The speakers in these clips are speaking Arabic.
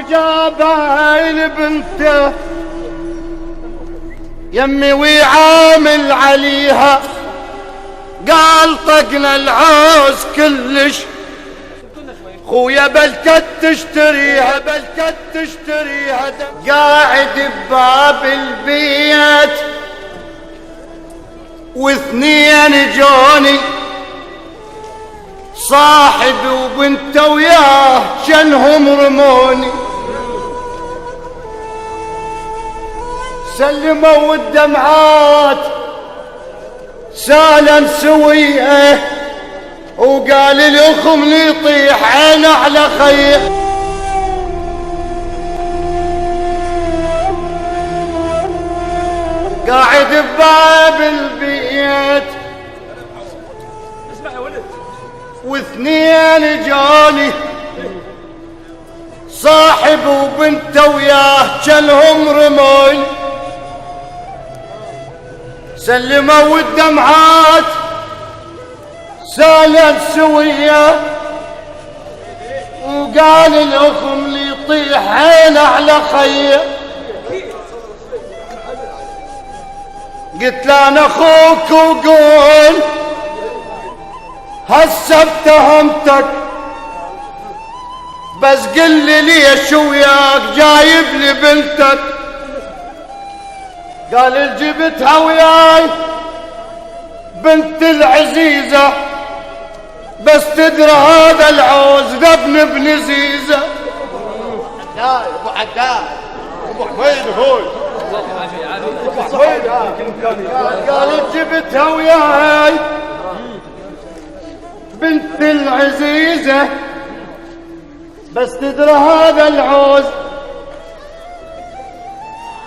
بجابايل بنته يمي ويعامل عليها، قال طقنا العوز كلش خويا بلكت تشتريها بلكت تشتريها. قاعد بباب البيت واثنين جوني صاحبي وبنته وياه جنهم رموني، سلموا الدمعات سالا سويه وقال لي خمني يطيح عين على خيه. قاعد بباب البيت واثنين جاني صاحب وبنته وياه جنهم رموني، سلموا الدمعات سالت سوية وقال الأخم لي يطيح عينه على خيه. قلت له أنا أخوك وقول هسه اتهمتك، بس قل لي ليش وياك جايب لي بنتك؟ قال جبتها وياي بنت العزيزة، بس تدرى هذا العوز ذبن بن زيزة. حداد ابو حداد ابو حميد هوي ابو حميد. قال جبتها وياي بنت العزيزة، بس تدرى هذا العوز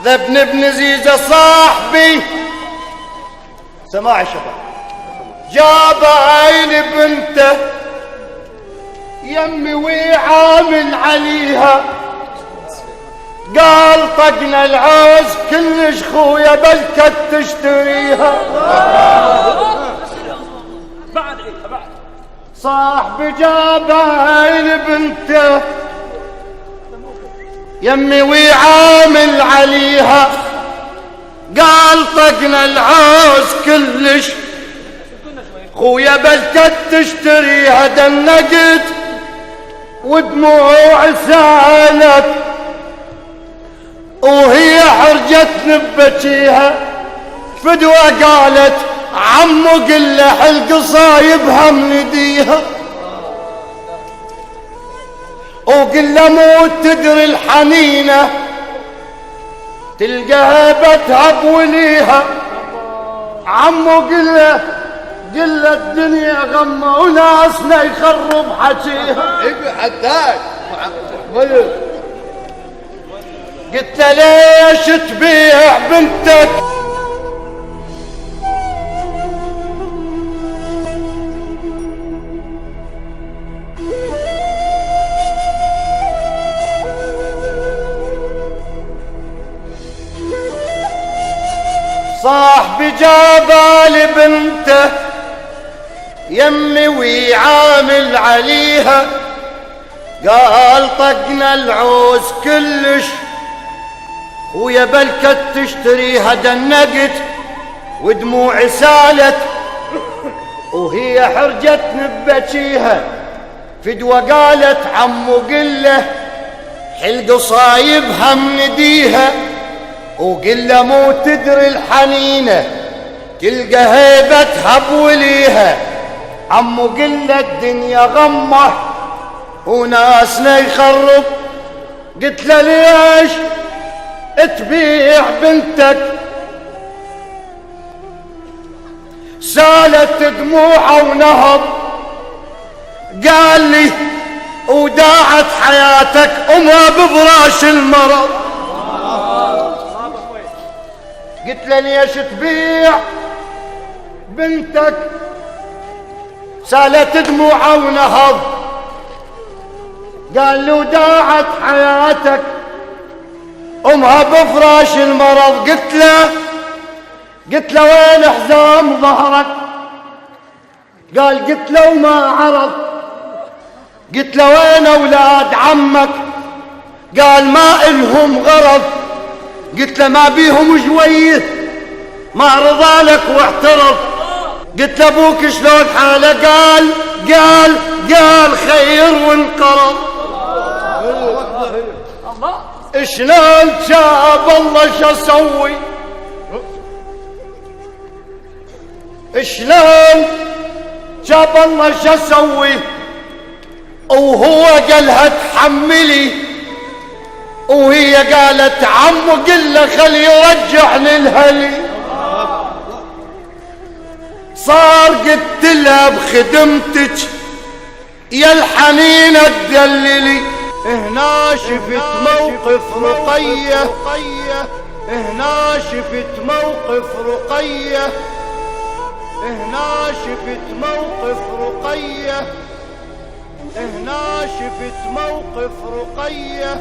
ذبن بن زيزة صاحبي. سماع الشباب جاب عين بنته يمي ويعامل عليها، قال طقنا العوز كلش خويا بلكت تشتريها. صاحبي جاب عين بنته يمي ويعامل عليها، قال طقنا العوز كلش خويا بلكت تشتريها. دنقت ودموع سالت وهي حرجتني ببكيها، فدوى قالت عمو قل له حلق صايبها منديها، وقل له مو تدري الحنينة تلقى هبتها بوليها. عمو قل له الدنيا غمة وناسنا يخرب حكيها. ابن حداد قلت له ليش تبيع بنتك؟ صاحبي جابالي بنته يمي ويعامل عليها، قال طقنا العوز كلش ويا بلكت تشتريها. دنقت ودموعي سالت وهي حرجتني ببكيها، فدوى قالت عمو قل له حلق صايبها منديها، وقل له مو تدري الحنينة تلقى هيبتها بوليها. عمو قل له الدنيا غمة وناسنا يخرب. قلت له ليش تبيع بنتك؟ سالت دموعه ونهض قال لي وداعت حياتك امها بفراش المرض. قلت له ليش تبيع بنتك؟ سالت دموعه ونهض قال لي وداعت حياتك امها بفراش المرض. قلت له وين حزام ظهرك؟ قال قلت له ما عرض. قلت له وين اولاد عمك؟ قال ما إلهم غرض. قلت له ما بيهم جويه، ما رضى لك واعترض. قلت له ابوك شلون حاله؟ قال خير وانقرض. شلون جاب الله شو اسوي؟ شلون جاب الله شو اسوي؟ وهو قالها تحملي، وهي قالت عمو قل له خلي يرجعني لهلي. صار قلت لها بخدمتك يا الحنينة تدللي. هنا شفت موقف رقية، هنا شفت موقف رقية، هنا شفت موقف رقية، هنا شفت موقف رقية،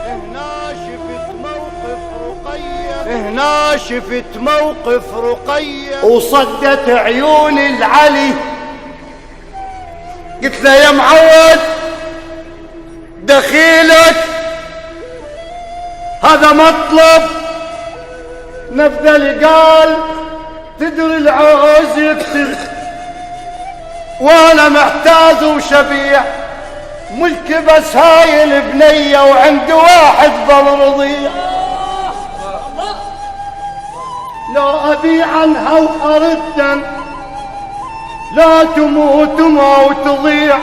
هنا شفت موقف رقية، هنا شفت موقف رقية. وصدت عيون العلي. قلت له يا معود دخيلك هذا مطلب نفذل. قال تدري العوز يكتب وانا محتاج وشبيع، ملكي بس هاي البنية وعندي واحد بالرضيع. لو ابيع عنها واردا لا تموت ما تضيع.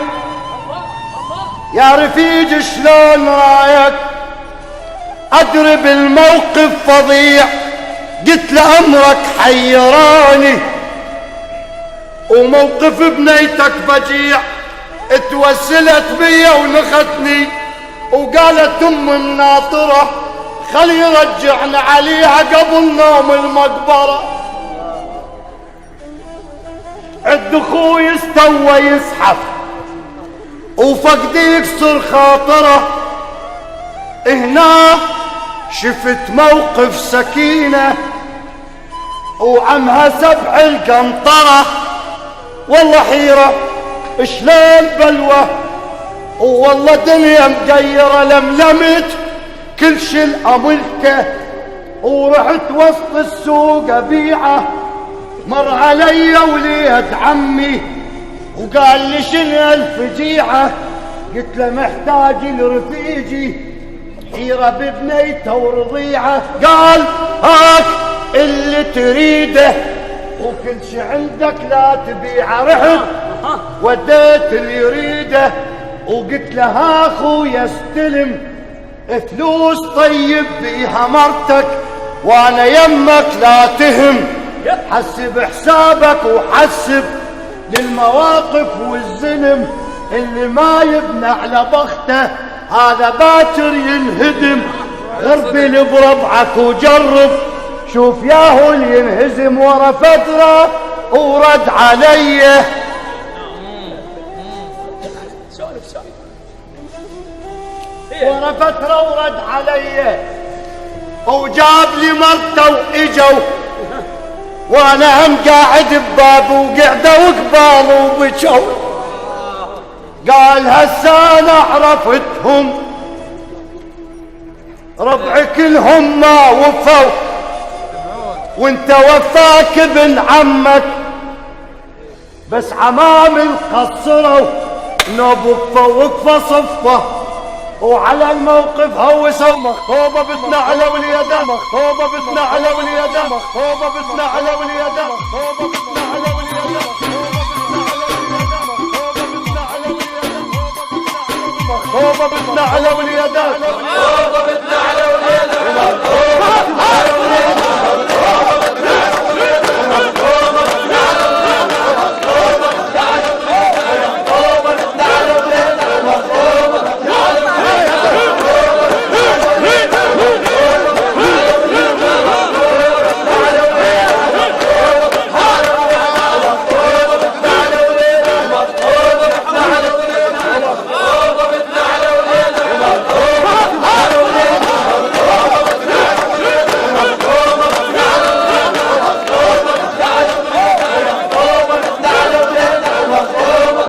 يا رفيج شلون رايك؟ ادري بالموقف فظيع. قلت له امرك حيراني وموقف بنيتك فجيع. اتوسلت بيا ونختني وقالت ام الناطرة خلي يرجعنا عليها قبل نوم المقبرة. عد اخوي استوى يزحف وفقدي يكسر خاطره. هنا شفت موقف سكينة وعمها سبع القنطرة. والله حيرة شلون بلوة، والله دنيا مقيرة. لملمت كل شي الأملكة ورحت وسط السوق أبيعه. مر علي وليد عمي وقال لي شنو الفجيعة. قلت له محتاج لرفيجي حيرة ببنيته ورضيعه. قال هاك اللي تريده وكل شي عندك لا تبيعه. رحت وديت اللي يريده وقلت له ها اخويا استلم فلوس طيب بيها مرتك وانا يمك لا تهم. حسب حسابك وحسب للمواقف والزلم. اللي ما يبنى على بخته هذا باكر ينهدم. غربل بربعك وجرب شوف ياهو اللي ينهزم ورا فترة ورد علي. ورا فترة ورد علي وجاب لي مرته واجوا وانا هم قاعد ببابه وقعدوا وقباله وبجوا. قال هسا انا عرفتهم ربع كلهم ما وفوا وانت وفاك ابن عمك بس عمام القصروا نوب وقفه صفه وعلى الموقف هوسوا. مخطوبة بتنعلى واليدا، مخطوبة بتنعلى واليدا، مخطوبة بتنعلى واليدا، مخطوبة بتنعلى واليدا، مخطوبة بتنعلى واليدا.